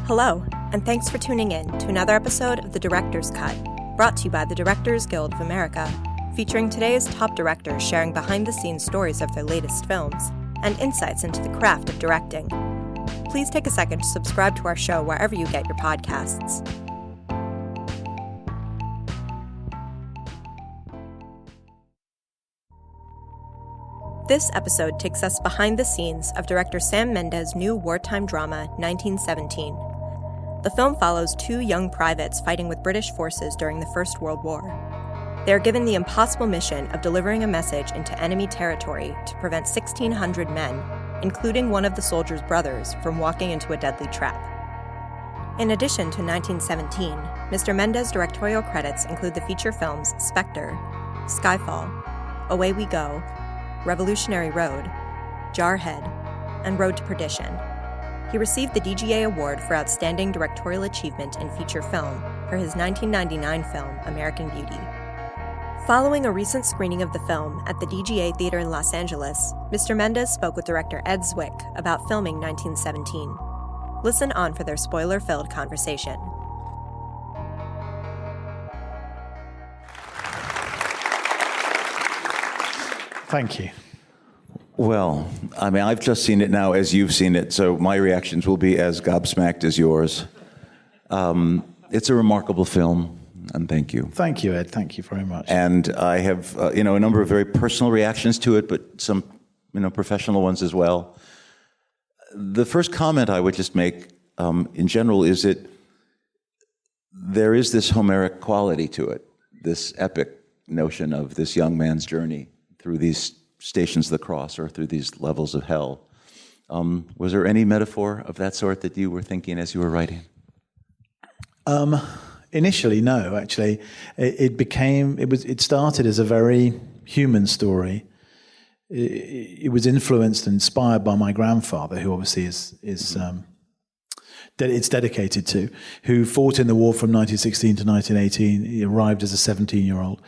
Hello, and thanks for tuning in to another episode of The Director's Cut, brought to you by the Directors Guild of America, featuring today's top directors sharing behind-the-scenes stories of their latest films and insights into the craft of directing. Please take a second to subscribe to our show wherever you get your podcasts. This episode takes us behind the scenes of director Sam Mendes' new wartime drama, 1917. The film follows two young privates fighting with British forces during the First World War. They are given the impossible mission of delivering a message into enemy territory to prevent 1,600 men, including one of the soldiers' brothers, from walking into a deadly trap. In addition to 1917, Mr. Mendes' directorial credits include the feature films Spectre, Skyfall, Away We Go, Revolutionary Road, Jarhead, and Road to Perdition. He received the DGA Award for Outstanding Directorial Achievement in Feature Film for his 1999 film, American Beauty. Following a recent screening of the film at the DGA Theater in Los Angeles, Mr. Mendes spoke with director Ed Zwick about filming 1917. Listen on for their spoiler-filled conversation. Thank you. Well, I mean, I've just seen it now as you've seen it, so my reactions will be as gobsmacked as yours. It's a remarkable film, and thank you. Thank you, Ed. Thank you very much. And I have, a number of very personal reactions to it, but some, professional ones as well. The first comment I would just make, in general, is that there is this Homeric quality to it, this epic notion of this young man's journey through these stations of the cross or through these levels of hell. Was there any metaphor of that sort that you were thinking as you were writing? Initially, no, actually. It started as a very human story. It was influenced and inspired by my grandfather, who obviously it's dedicated to, who fought in the war from 1916 to 1918. He arrived as a 17-year-old.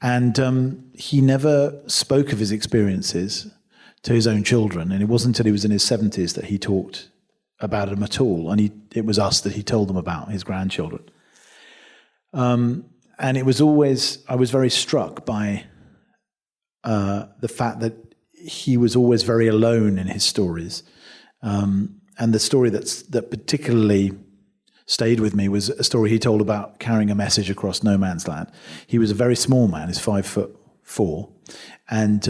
And he never spoke of his experiences to his own children. And it wasn't until he was in his 70s that he talked about them at all. And it was us that he told them about, his grandchildren. And it was always, I was very struck by the fact that he was always very alone in his stories. And the story that particularly stayed with me was a story he told about carrying a message across no man's land. He was a very small man, he's 5'4", and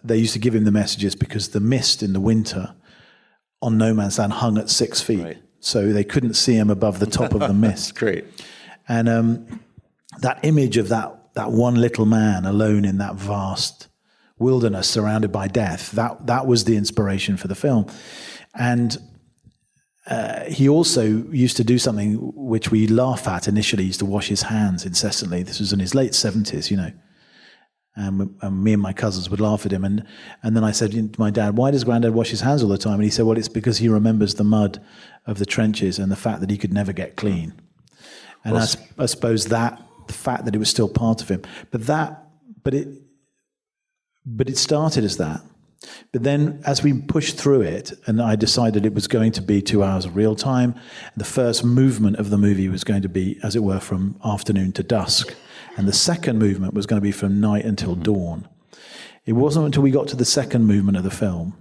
they used to give him the messages because the mist in the winter on no man's land hung at 6 feet. Right. So they couldn't see him above the top of the mist. Great. And that image of that one little man alone in that vast wilderness surrounded by death, that was the inspiration for the film. And he also used to do something which we laugh at initially. He used to wash his hands incessantly. This was in his late 70s, And me and my cousins would laugh at him. And then I said to my dad, why does Granddad wash his hands all the time? And he said, well, it's because he remembers the mud of the trenches and the fact that he could never get clean. And I suppose that, the fact that it was still part of him. But it started as that. But then as we pushed through it, and I decided it was going to be 2 hours of real time, the first movement of the movie was going to be, as it were, from afternoon to dusk. And the second movement was going to be from night until dawn. It wasn't until we got to the second movement of the film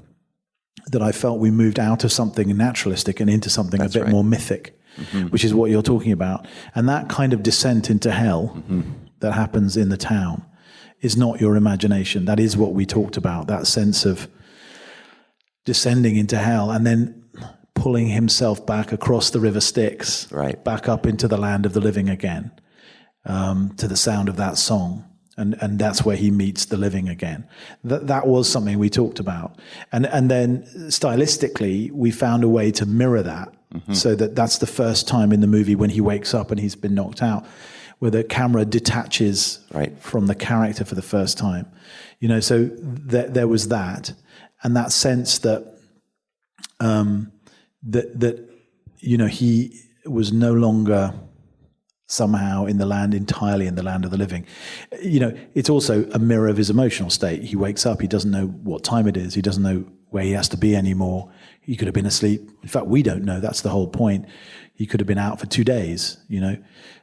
that I felt we moved out of something naturalistic and into something a bit more mythic, which is what you're talking about. And that kind of descent into hell that happens in the town is not your imagination. That is what we talked about, that sense of descending into hell and then pulling himself back across the River Styx, back up into the land of the living again, to the sound of that song. And that's where he meets the living again. That was something we talked about. And then stylistically, we found a way to mirror that, so that's the first time in the movie when he wakes up and he's been knocked out, where the camera detaches from the character for the first time. So there was that, and that sense that he was no longer somehow entirely in the land of the living. It's also a mirror of his emotional state. He wakes up, he doesn't know what time it is, he doesn't know where he has to be anymore. He could have been asleep. In fact, we don't know. That's the whole point. He could have been out for 2 days,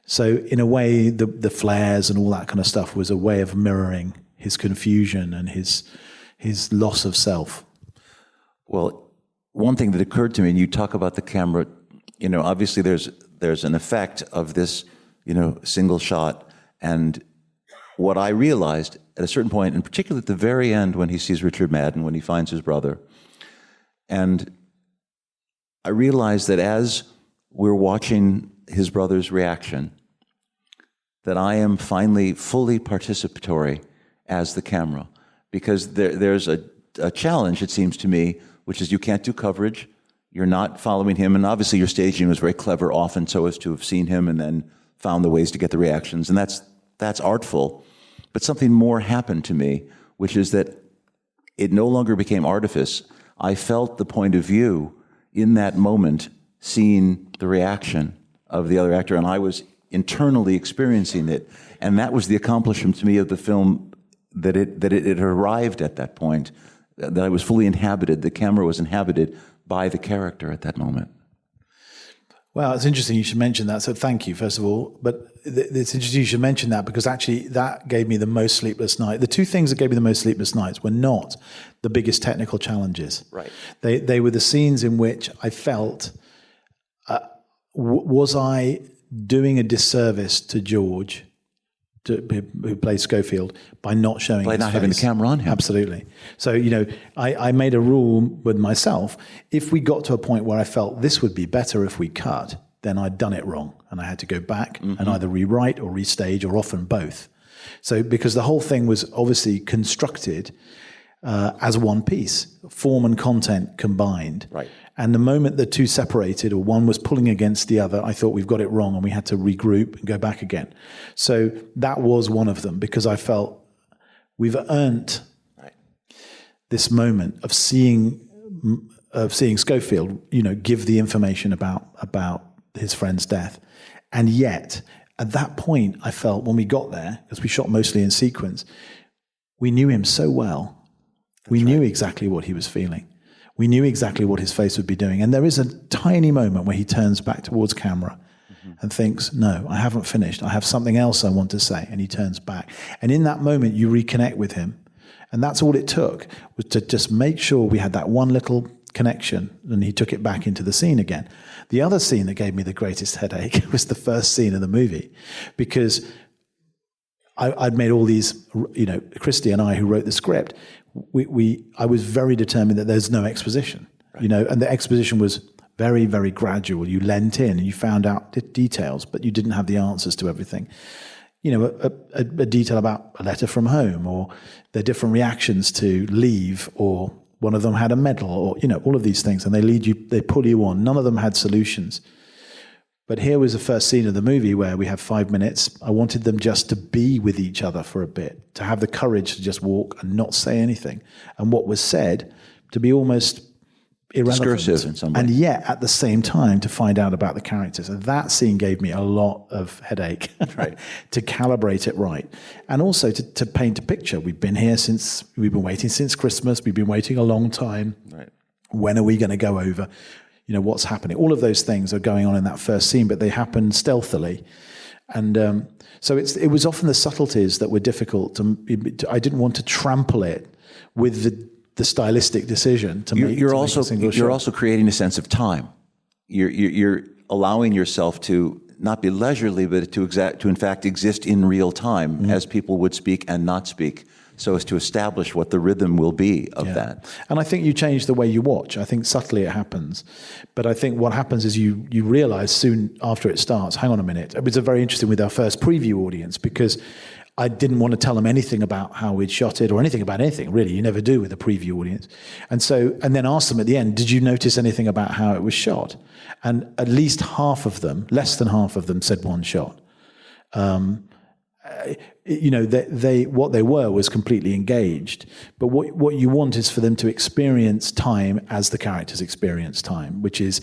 So in a way, the flares and all that kind of stuff was a way of mirroring his confusion and his loss of self. Well, one thing that occurred to me, and you talk about the camera, obviously there's an effect of this, single shot. And what I realized at a certain point, in particular at the very end when he sees Richard Madden, when he finds his brother, and I realized that as we're watching his brother's reaction, that I am finally fully participatory as the camera. Because there's a challenge, it seems to me, which is you can't do coverage, you're not following him, and obviously your staging was very clever often so as to have seen him and then found the ways to get the reactions, and that's artful. But something more happened to me, which is that it no longer became artifice. I felt the point of view in that moment, seeing the reaction of the other actor, and I was internally experiencing it. And that was the accomplishment to me of the film, that it arrived at that point, that I was fully inhabited, the camera was inhabited by the character at that moment. Well, it's interesting you should mention that. So thank you, first of all. But it's interesting you should mention that, because actually that gave me the most sleepless night. The two things that gave me the most sleepless nights were not the biggest technical challenges. Right. They were the scenes in which I felt, was I doing a disservice to George, who plays Schofield, by not showing by his not face. having the camera on him. Absolutely. So, I made a rule with myself. If we got to a point where I felt this would be better if we cut, then I'd done it wrong. And I had to go back and either rewrite or restage, or often both. So, because the whole thing was obviously constructed as one piece, form and content combined. Right. And the moment the two separated, or one was pulling against the other, I thought we've got it wrong and we had to regroup and go back again. So that was one of them, because I felt we've earned this moment of seeing Schofield, give the information about his friend's death. And yet, at that point, I felt when we got there, because we shot mostly in sequence, we knew him so well. We knew exactly what he was feeling. We knew exactly what his face would be doing. And there is a tiny moment where he turns back towards camera and thinks, no, I haven't finished. I have something else I want to say. And he turns back. And in that moment, you reconnect with him. And that's all it took, was to just make sure we had that one little connection. And he took it back into the scene again. The other scene that gave me the greatest headache was the first scene of the movie, because I'd made all these, Christy and I, who wrote the script, I was very determined that there's no exposition, and the exposition was very, very gradual. You lent in and you found out details, but you didn't have the answers to everything. A detail about a letter from home, or their different reactions to leave, or one of them had a medal, or, all of these things, and they pull you on. None of them had solutions. But here was the first scene of the movie where we have 5 minutes. I wanted them just to be with each other for a bit, to have the courage to just walk and not say anything. And what was said to be almost irrelevant. Discursive in some way. And yet, at the same time, to find out about the characters. And that scene gave me a lot of headache to calibrate it right. And also to paint a picture. We've been waiting since Christmas. We've been waiting a long time. Right. When are we going to go over? What's happening? All of those things are going on in that first scene, but they happen stealthily. And so it was often the subtleties that were difficult. I didn't want to trample it with the stylistic decision to make. You're also also creating a sense of time. You're allowing yourself to not be leisurely, but to in fact exist in real time as people would speak and not speak, so as to establish what the rhythm will be of that. And I think you change the way you watch. I think subtly it happens. But I think what happens is you realize soon after it starts, hang on a minute. It was very interesting with our first preview audience, because I didn't want to tell them anything about how we'd shot it, or anything about anything, really. You never do with a preview audience. And then ask them at the end, did you notice anything about how it was shot? And at least half of them, less than half of them, said one shot. What they were was completely engaged. But what you want is for them to experience time as the characters experience time, which is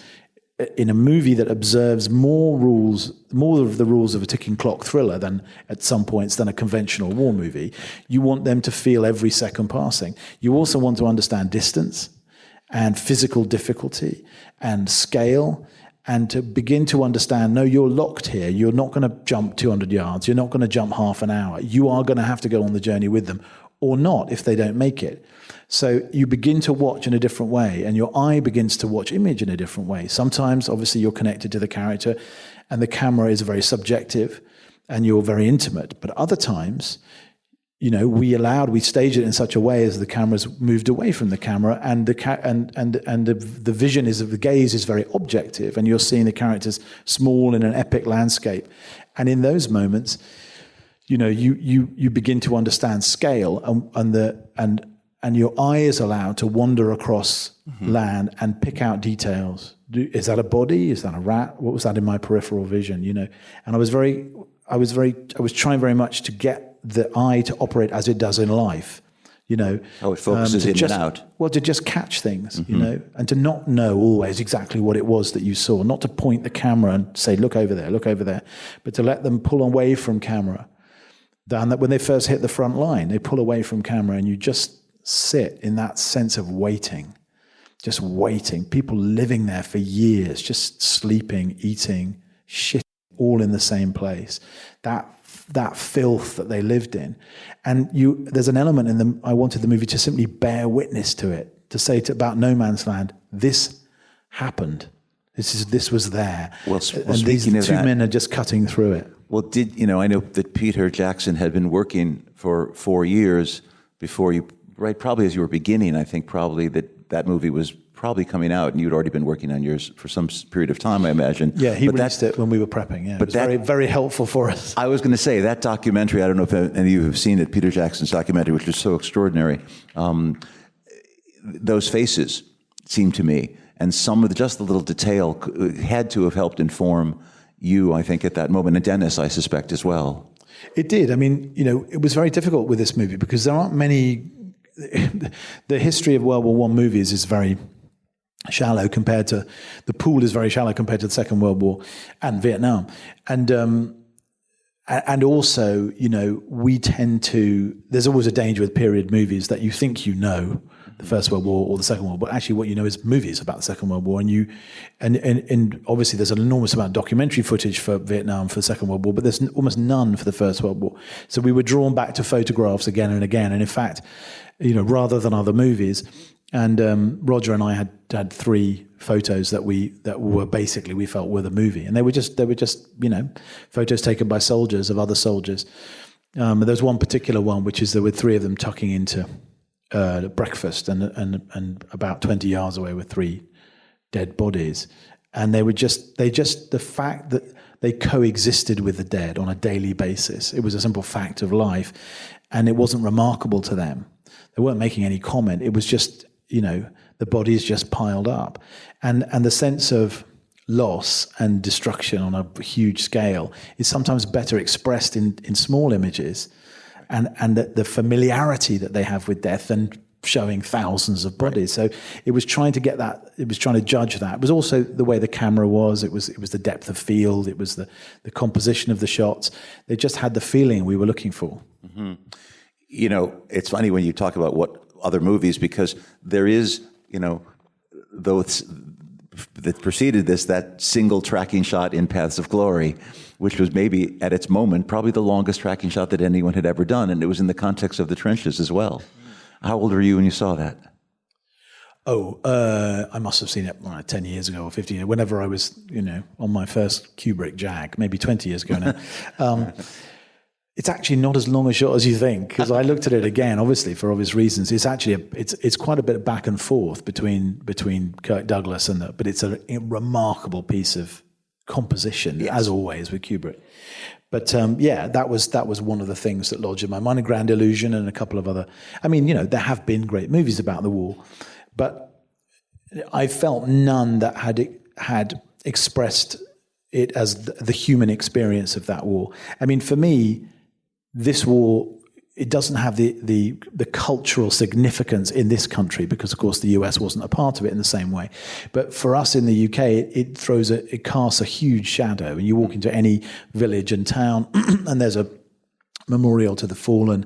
in a movie that observes more of the rules of a ticking clock thriller than at some points than a conventional war movie, you want them to feel every second passing. You also want to understand distance and physical difficulty and scale, and to begin to understand, no, you're locked here. You're not going to jump 200 yards. You're not going to jump half an hour. You are going to have to go on the journey with them, or not if they don't make it. So you begin to watch in a different way, and your eye begins to watch image in a different way. Sometimes, obviously, you're connected to the character, and the camera is very subjective, and you're very intimate. But other times, we staged it in such a way as the cameras moved away from the camera, and the vision is of the gaze is very objective, and you're seeing the characters small in an epic landscape. And in those moments, you begin to understand scale, and your eye is allowed to wander across land and pick out details. Is that a body? Is that a rat? What was that in my peripheral vision? And I was trying very much to get the eye to operate as it does in life. How it focuses in and out. Well, to just catch things, and to not know always exactly what it was that you saw, not to point the camera and say, look over there, but to let them pull away from camera. And that when they first hit the front line, they pull away from camera, and you just sit in that sense of waiting, just waiting. People living there for years, just sleeping, eating, shit, all in the same place. That filth that they lived in. And there's an element in them, I wanted the movie to simply bear witness to it, to say about No Man's Land, this happened. This was there. Well, and these two men are just cutting through it. Well, I know that Peter Jackson had been working for 4 years before you, right, probably as you were beginning, I think probably that movie was probably coming out, and you'd already been working on yours for some period of time, I imagine. Yeah, he released it when we were prepping. Yeah, but it was very, very helpful for us. I was going to say, that documentary, I don't know if any of you have seen it, Peter Jackson's documentary, which was so extraordinary. Those faces, seemed to me, and some of just the little detail had to have helped inform you, I think, at that moment, and Dennis, I suspect, as well. It did. I mean, it was very difficult with this movie because there aren't many. The history of World War I movies is very shallow compared to the pool is very shallow compared to the Second World War and Vietnam, and also we tend to. There's always a danger with period movies that you think the First World War or the Second World War, but actually what you know is movies about the Second World War, and obviously there's an enormous amount of documentary footage for Vietnam for the Second World War, but there's almost none for the First World War. So we were drawn back to photographs again and again, and in fact, rather than other movies. And Roger and I had 3 photos that were basically we felt were the movie, and they were just photos taken by soldiers of other soldiers. There's one particular one which is there were 3 of them tucking into breakfast, and about 20 yards away were 3 dead bodies, and the fact that they coexisted with the dead on a daily basis. It was a simple fact of life, and it wasn't remarkable to them. They weren't making any comment. It was just, the bodies just piled up. And the sense of loss and destruction on a huge scale is sometimes better expressed in small images, and the familiarity that they have with death than showing thousands of bodies. Right. So it was trying to get that, it was trying to judge that. It was also the way the camera was, it was the depth of field, it was the composition of the shots. They just had the feeling we were looking for. Mm-hmm. It's funny when you talk about what other movies, because there is, though that preceded this, that single tracking shot in Paths of Glory, which was maybe at its moment probably the longest tracking shot that anyone had ever done, and it was in the context of the trenches as well. How old were you when you saw that? I must have seen it 10 years ago or 15 years, whenever I was, on my first Kubrick Jag, maybe 20 years ago now. It's actually not as long a shot as you think, because I looked at it again, obviously for obvious reasons. It's actually it's quite a bit of back and forth between Kirk Douglas but it's a remarkable piece of composition, yes, as always with Kubrick. But that was one of the things that lodged in my mind. A Grand Illusion and a couple of other. I mean, there have been great movies about the war, but I felt none that had expressed it as the human experience of that war. I mean, for me, this war, it doesn't have the cultural significance in this country because, of course, the US wasn't a part of it in the same way. But for us in the UK, it casts a huge shadow. And you walk into any village and town, and there's a memorial to the fallen,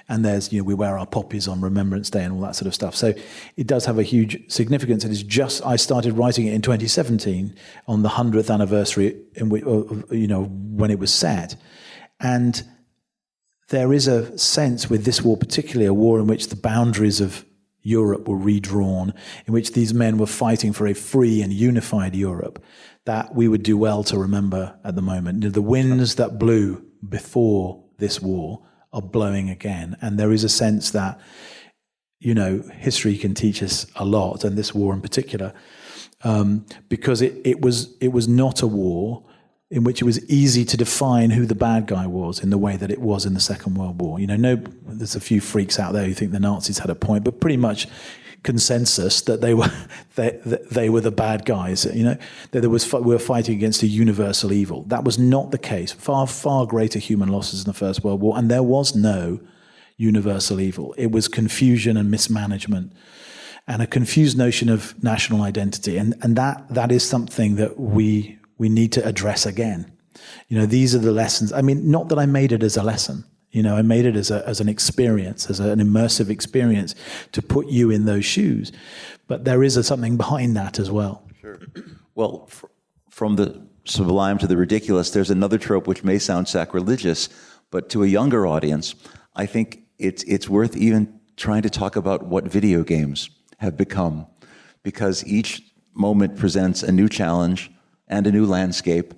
and there's, we wear our poppies on Remembrance Day and all that sort of stuff. So it does have a huge significance. It is just, I started writing it in 2017 on the 100th anniversary when it was set. And there is a sense with this war, particularly a war in which the boundaries of Europe were redrawn, in which these men were fighting for a free and unified Europe, that we would do well to remember at the moment. The winds that blew before this war are blowing again. And there is a sense that, history can teach us a lot, and this war in particular, because it was not a war in which it was easy to define who the bad guy was in the way that it was in the Second World War. There's a few freaks out there who think the Nazis had a point, but pretty much consensus that they were the bad guys. That we were fighting against a universal evil. That was not the case. Far, far greater human losses in the First World War, and there was no universal evil. It was confusion and mismanagement, and a confused notion of national identity, and that is something that we need to address again. These are the lessons. I mean, not that I made it as a lesson. I made it as an experience, as an immersive experience to put you in those shoes. But there is something behind that as well. Sure. Well, from the sublime to the ridiculous, there's another trope which may sound sacrilegious, but to a younger audience, I think it's worth even trying to talk about what video games have become, because each moment presents a new challenge and a new landscape,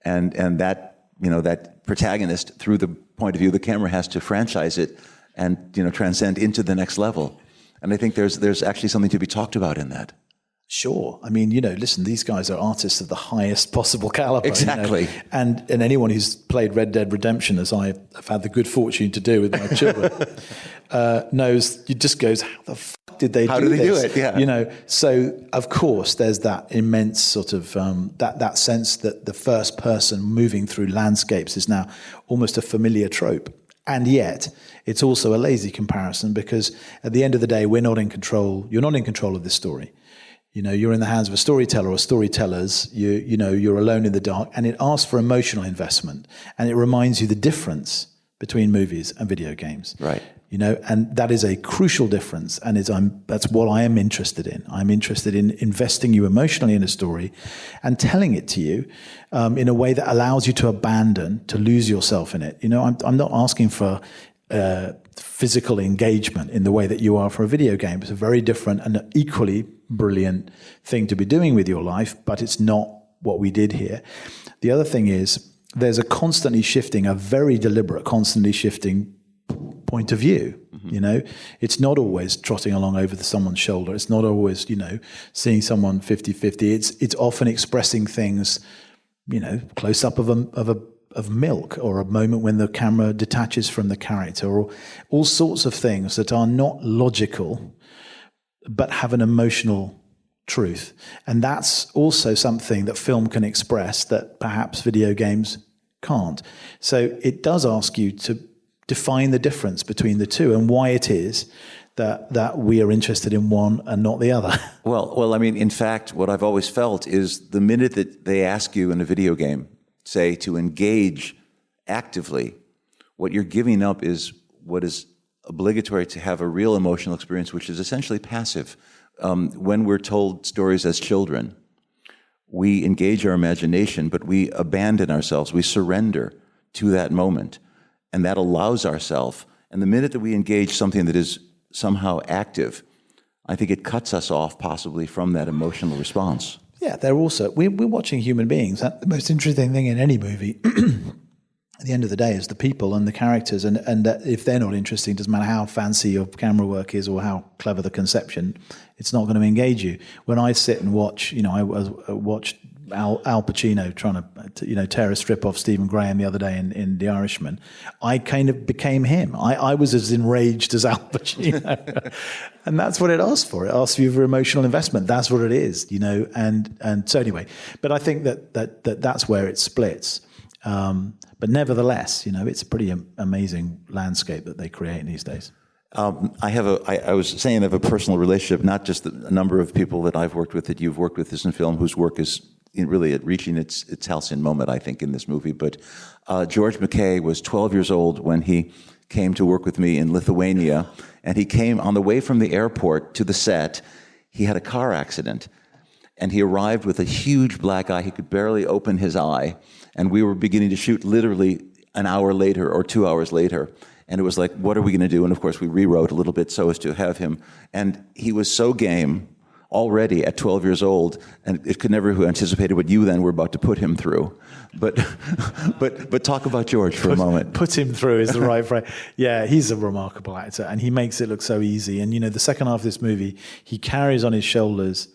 and that that protagonist, through the point of view of the camera, has to franchise it and transcend into the next level. And I think there's actually something to be talked about in that. Sure. I mean, listen, these guys are artists of the highest possible caliber. Exactly. And anyone who's played Red Dead Redemption, as I have had the good fortune to do with my children, knows, it just goes, how the fuck did they do this? How did they do it? Yeah. So of course there's that immense sort of, that sense that the first person moving through landscapes is now almost a familiar trope. And yet it's also a lazy comparison, because at the end of the day, we're not in control. You're not in control of this story. You're in the hands of a storyteller or storytellers. You're alone in the dark, and it asks for emotional investment, and it reminds you the difference between movies and video games. Right. And that is a crucial difference, and that's what I am interested in. I'm interested in investing you emotionally in a story and telling it to you in a way that allows you to abandon, to lose yourself in it. I'm not asking for physical engagement in the way that you are for a video game. It's a very different and equally brilliant thing to be doing with your life, but it's not what we did here. The other thing is there's a very deliberate, constantly shifting point of view. Mm-hmm. It's not always trotting along over someone's shoulder. It's not always, seeing someone 50-50. It's often expressing things, close up of milk, or a moment when the camera detaches from the character, or all sorts of things that are not logical but have an emotional truth. And that's also something that film can express that perhaps video games can't. So it does ask you to define the difference between the two, and why it is that we are interested in one and not the other. Well, I mean, in fact, what I've always felt is the minute that they ask you in a video game, say, to engage actively, what you're giving up is what is obligatory to have a real emotional experience, which is essentially passive. When we're told stories as children, we engage our imagination, but we abandon ourselves. We surrender to that moment, and that allows ourselves. And the minute that we engage something that is somehow active, I think it cuts us off possibly from that emotional response. Yeah, we're watching human beings. The most interesting thing in any movie at the end of the day is the people and the characters, and that if they're not interesting, doesn't matter how fancy your camera work is or how clever the conception, it's not going to engage you. When I sit and watch, I watched Al Pacino trying to tear a strip off Stephen Graham the other day in The Irishman, I kind of became him. I was as enraged as Al Pacino. And that's what it asks for. It asks you for emotional investment. That's what it is, and so anyway. But I think that's where it splits. But nevertheless, it's a pretty amazing landscape that they create these days. I was saying I have a personal relationship, not just a number of people that I've worked with, that you've worked with in film, whose work is really at reaching its halcyon moment, I think, in this movie. But George McKay was 12 years old when he came to work with me in Lithuania, and he came on the way from the airport to the set. He had a car accident, and he arrived with a huge black eye. He could barely open his eye, and we were beginning to shoot literally an hour later or 2 hours later. And it was like, what are we going to do? And of course, we rewrote a little bit so as to have him. And he was so game already at 12 years old, and it could never have anticipated what you then were about to put him through. But talk about George for a moment. Put him through is the right phrase. Yeah, he's a remarkable actor, and he makes it look so easy. And the second half of this movie, he carries on his shoulders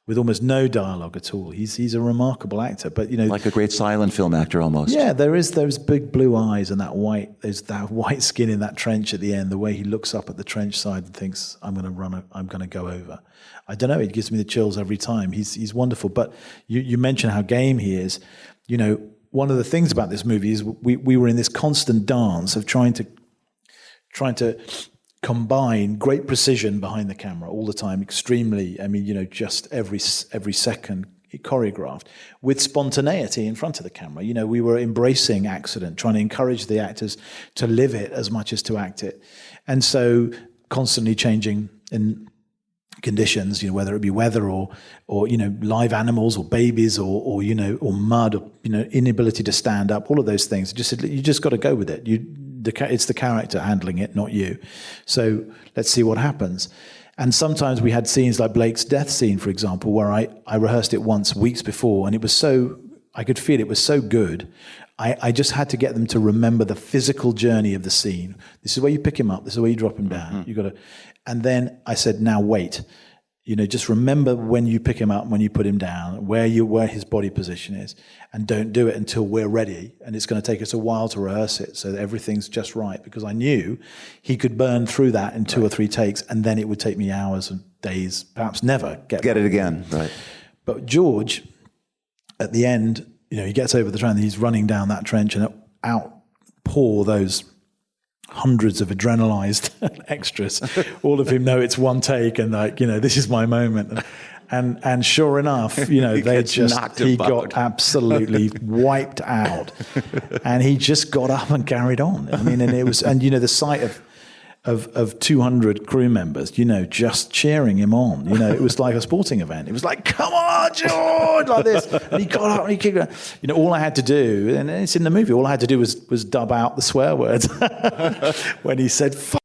with almost no dialogue at all. He's a remarkable actor, but like a great silent film actor almost. Yeah, there is those big blue eyes and there's that white skin in that trench at the end. The way he looks up at the trench side and thinks, "I'm going to go over." I don't know. It gives me the chills every time. He's wonderful. But you mentioned how game he is. One of the things about this movie is we were in this constant dance of trying to combine great precision behind the camera all the time, extremely, just every second choreographed, with spontaneity in front of the camera. We were embracing accident, trying to encourage the actors to live it as much as to act it. And so constantly changing in conditions, whether it be weather or live animals or babies or mud or inability to stand up, all of those things. You just got to go with it. It's the character handling it, not you. So let's see what happens. And sometimes we had scenes like Blake's death scene, for example, where I rehearsed it once weeks before, and it was I could feel it was so good. I just had to get them to remember the physical journey of the scene. This is where you pick him up. This is where you drop him down. Mm-hmm. You got to, and then I said, now wait. Just remember when you pick him up, when you put him down, where his body position is, and don't do it until we're ready. And it's going to take us a while to rehearse it so that everything's just right, because I knew he could burn through that in 2 or 3 takes, and then it would take me hours and days, perhaps never get it again. Right. But George, at the end, he gets over the trench, he's running down that trench, and out pour those hundreds of adrenalized extras. All of him know it's one take, and this is my moment. And sure enough, he got absolutely wiped out, and he just got up and carried on. And it was, the sight of 200 crew members, just cheering him on. It was like a sporting event. It was like, come on, George, like this. And he got up and he kicked it. All I had to do, and it's in the movie, all I had to do was dub out the swear words when he said, fuck,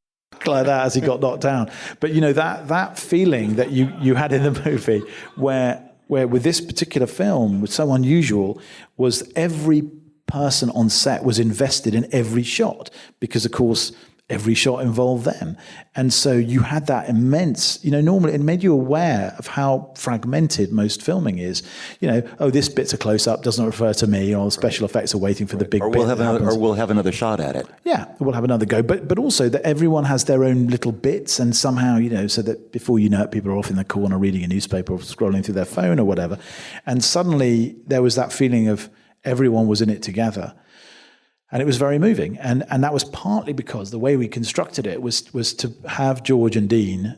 like that as he got knocked down. But, that feeling that you had in the movie where with this particular film, was so unusual, was every person on set was invested in every shot because, of course, every shot involved them. And so you had that immense, normally it made you aware of how fragmented most filming is. This bit's a close-up, doesn't refer to me, or special effects are waiting for the big bit. Or we'll have another shot at it. Yeah, we'll have another go. But also that everyone has their own little bits, and somehow, so that before you know it, people are off in the corner reading a newspaper or scrolling through their phone or whatever. And suddenly there was that feeling of everyone was in it together. And it was very moving. And that was partly because the way we constructed it was to have George and Dean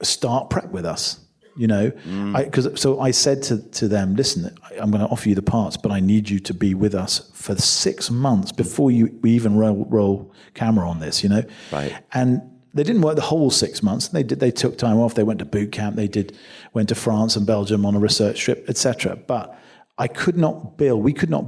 start prep with us, So I said to them, listen, I'm going to offer you the parts, but I need you to be with us for 6 months before we even roll camera on this, Right. And they didn't work the whole 6 months. They took time off. They went to boot camp. Went to France and Belgium on a research trip, etc. But we could not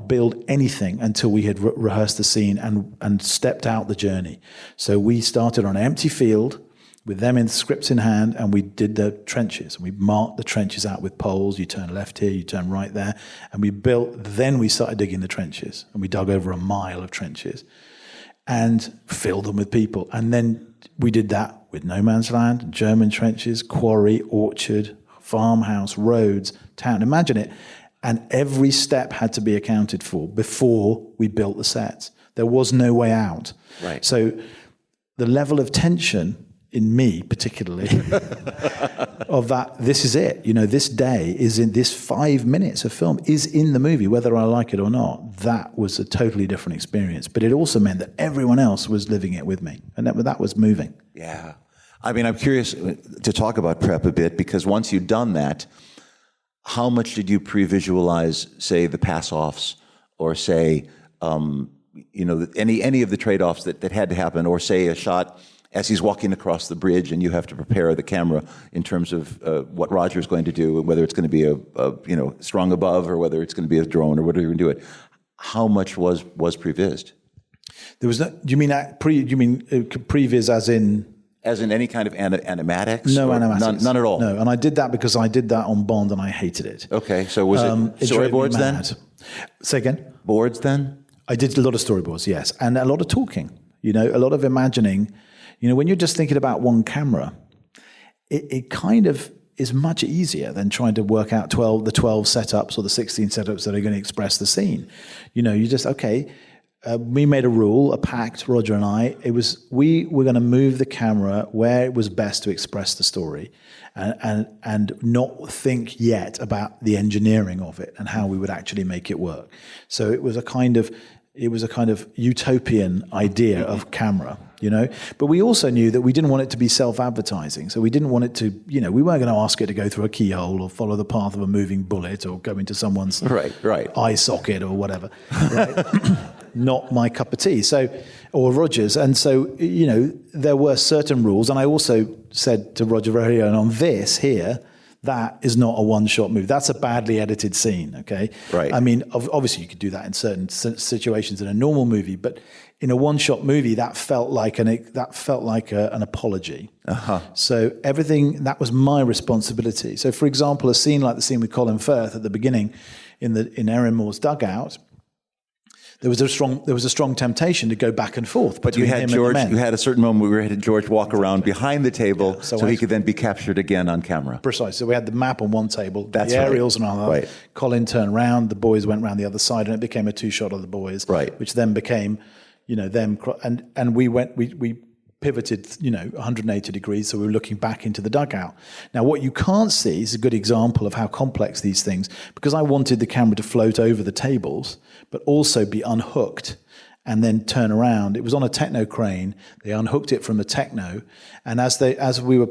build anything until we had rehearsed the scene and stepped out the journey. So we started on an empty field with them in scripts in hand, and we did the trenches. And we marked the trenches out with poles. You turn left here, you turn right there. And then we started digging the trenches. And we dug over 1 mile of trenches and filled them with people. And then we did that with no man's land, German trenches, quarry, orchard, farmhouse, roads, town. Imagine it. And every step had to be accounted for before we built the sets. There was no way out. Right. So the level of tension in me particularly, of that, this is it. This day is in this 5 minutes of film is in the movie, whether I like it or not. That was a totally different experience. But it also meant that everyone else was living it with me. And that was moving. Yeah. I mean, I'm curious to talk about prep a bit, because once you'd done that, how much did you pre-visualize, say, the pass-offs, or say, any of the trade-offs that had to happen, or say a shot as he's walking across the bridge and you have to prepare the camera in terms of what Roger's going to do, and whether it's going to be a strung above, or whether it's going to be a drone, or whatever you're going to do it. How much was prevised? There was no. Do you mean previs as in? As in any kind of animatics? No animatics. None at all? No, and I did that because I did that on Bond and I hated it. Okay, so was it storyboards then? Say again? Boards then? I did a lot of storyboards, yes, and a lot of talking, a lot of imagining. When you're just thinking about one camera, it kind of is much easier than trying to work out the 12 setups or the 16 setups that are going to express the scene. You just, okay, we made a rule, a pact, Roger and I. We were going to move the camera where it was best to express the story, and not think yet about the engineering of it and how we would actually make it work. So it was a kind of utopian idea of camera, But we also knew that we didn't want it to be self-advertising. So we didn't want it to, we weren't going to ask it to go through a keyhole or follow the path of a moving bullet or go into someone's eye socket or whatever. Right? Not my cup of tea. Or Roger's. And so, there were certain rules. And I also said to Roger very early on, this here, that is not a one-shot movie. That's a badly edited scene, okay? Right. I mean, obviously you could do that in certain situations in a normal movie, but in a one-shot movie, that felt like an apology. Uh-huh. So everything, that was my responsibility. So, for example, a scene like the scene with Colin Firth at the beginning in Erin Moore's dugout, there was a strong temptation to go back and forth. But you had George. You had a certain moment where we had George walk around behind the table, so he could then be captured again on camera. Precisely. So we had the map on one table, That's the aerials on another. Right. Colin turned round, the boys went round the other side, and it became a two-shot of the boys. Right. Which then became, them, and we pivoted, 180 degrees, so we were looking back into the dugout. Now, what you can't see is a good example of how complex these things, because I wanted the camera to float over the tables, but also be unhooked and then turn around. It was on a techno crane. They unhooked it from the techno, and as we were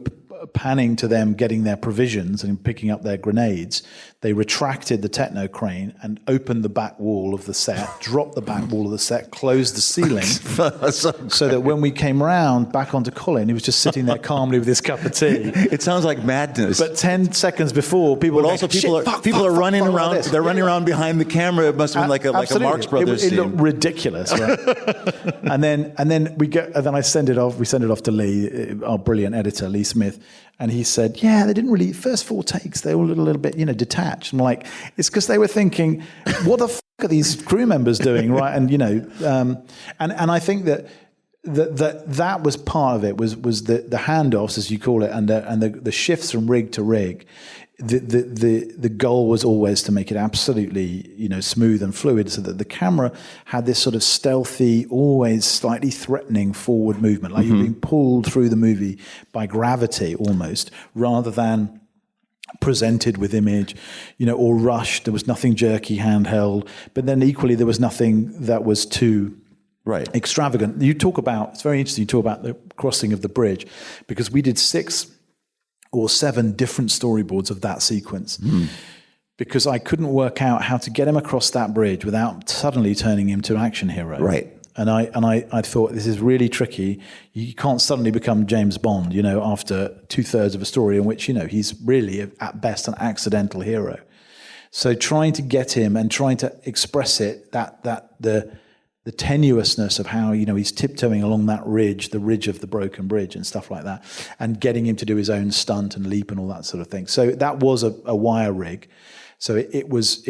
panning to them getting their provisions and picking up their grenades, they retracted the techno crane and opened the back wall of the set, dropped the back wall of the set, closed the ceiling, so that when we came round back onto Colin, he was just sitting there calmly with his cup of tea. It sounds like madness. But 10 seconds before, people are running around. They're running around behind the camera. It must have been like a Marx Brothers scene. It looked ridiculous, right? and then I send it off. We send it off to Lee, our brilliant editor, Lee Smith. And he said, they didn't really, first 4 takes, they were a little bit, detached. I'm like, it's because they were thinking, what the are these crew members doing, right? And, and I think that was part of it, was the handoffs, as you call it, and the shifts from rig to rig. The goal was always to make it absolutely, smooth and fluid, so that the camera had this sort of stealthy, always slightly threatening forward movement, like you're being pulled through the movie by gravity almost, rather than presented with image, or rushed. There was nothing jerky, handheld, but then equally there was nothing that was too extravagant. It's very interesting, you talk about the crossing of the bridge, because we did 6 or 7 different storyboards of that sequence, because I couldn't work out how to get him across that bridge without suddenly turning him to an action hero. Right. And I thought, this is really tricky. You can't suddenly become James Bond, after 2/3 of a story in which, he's really at best an accidental hero. So trying to get him and trying to express it, the tenuousness of how, he's tiptoeing along that ridge, the ridge of the broken bridge and stuff like that, and getting him to do his own stunt and leap and all that sort of thing. So that was a wire rig. So it was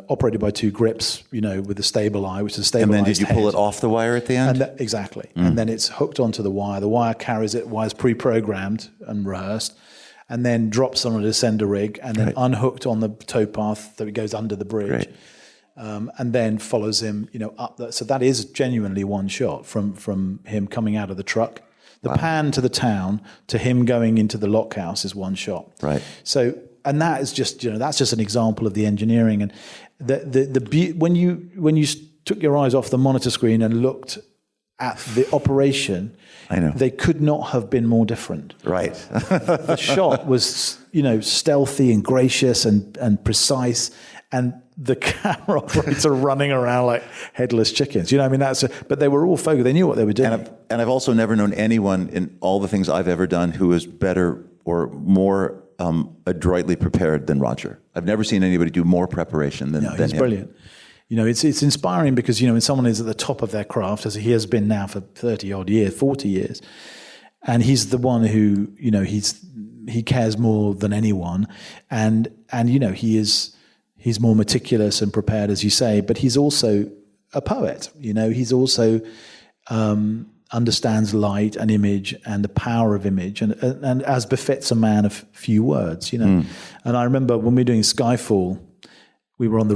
operated by 2 grips, with a stable eye, which is a stabilized And then did you pull head. it off the wire at the end? Exactly. And then it's hooked onto the wire. The wire carries it, wire's pre-programmed and rehearsed, and then drops on a descender rig, and then unhooked on the towpath that goes under the bridge. Right. And then follows him, up. So that is genuinely one shot from him coming out of the truck. The pan to the town to him going into the lock house is one shot. Right. So, and that is just, that's just an example of the engineering. And when you took your eyes off the monitor screen and looked at the operation, I know they could not have been more different. Right. The shot was, stealthy and gracious and precise, and the camera operator running around like headless chickens. But they were all focused. They knew what they were doing. And I've also never known anyone in all the things I've ever done who is better or more adroitly prepared than Roger. I've never seen anybody do more preparation than he's him. Brilliant. It's inspiring because, when someone is at the top of their craft, as he has been now for 30-odd years, 40 years, and he's the one who, he cares more than anyone, and he's more meticulous and prepared, as you say, but he's also a poet. He's also understands light and image and the power of image, and as befits a man of few words. And I remember when we were doing Skyfall, we were on the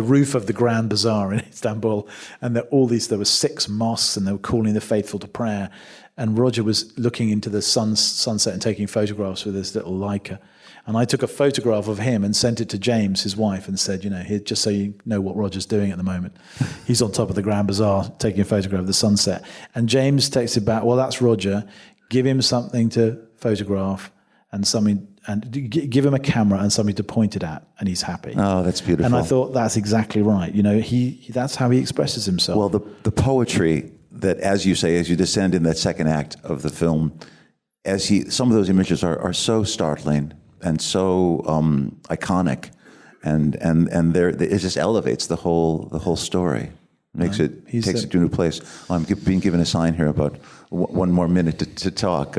roof of the Grand Bazaar in Istanbul, and there were 6 mosques, and they were calling the faithful to prayer. And Roger was looking into the sunset and taking photographs with his little Leica. And I took a photograph of him and sent it to James, his wife, and said, here, just so you know what Roger's doing at the moment. He's on top of the Grand Bazaar taking a photograph of the sunset. And James texted back, well, that's Roger. Give him something to photograph and something, and give him a camera and something to point it at, and he's happy. Oh, that's beautiful. And I thought that's exactly right. That's how he expresses himself. Well, the poetry that, as you say, as you descend in that second act of the film, some of those images are so startling and so iconic, and it just elevates the whole story, takes it to a new place. I'm being given a sign here about one more minute to talk.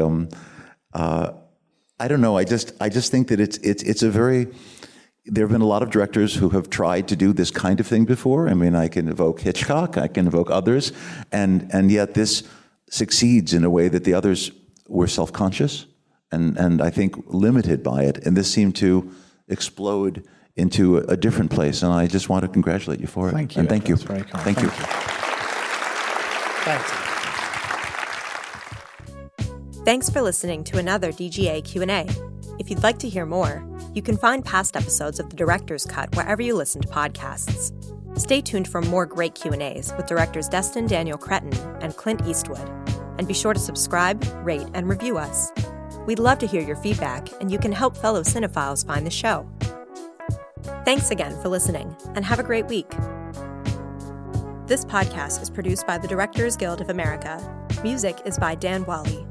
I don't know. I just think that it's a very. There have been a lot of directors who have tried to do this kind of thing before. I mean, I can evoke Hitchcock, I can evoke others, and yet this succeeds in a way that the others were self-conscious and I think limited by it. And this seemed to explode into a different place. And I just want to congratulate you for it. Thank you. And thank you. That's very kind. Thank you. Thanks. Thanks for listening to another DGA Q&A. If you'd like to hear more, you can find past episodes of The Director's Cut wherever you listen to podcasts. Stay tuned for more great Q&As with directors Destin Daniel Cretton and Clint Eastwood. And be sure to subscribe, rate, and review us. We'd love to hear your feedback, and you can help fellow cinephiles find the show. Thanks again for listening, and have a great week. This podcast is produced by the Directors Guild of America. Music is by Dan Wally.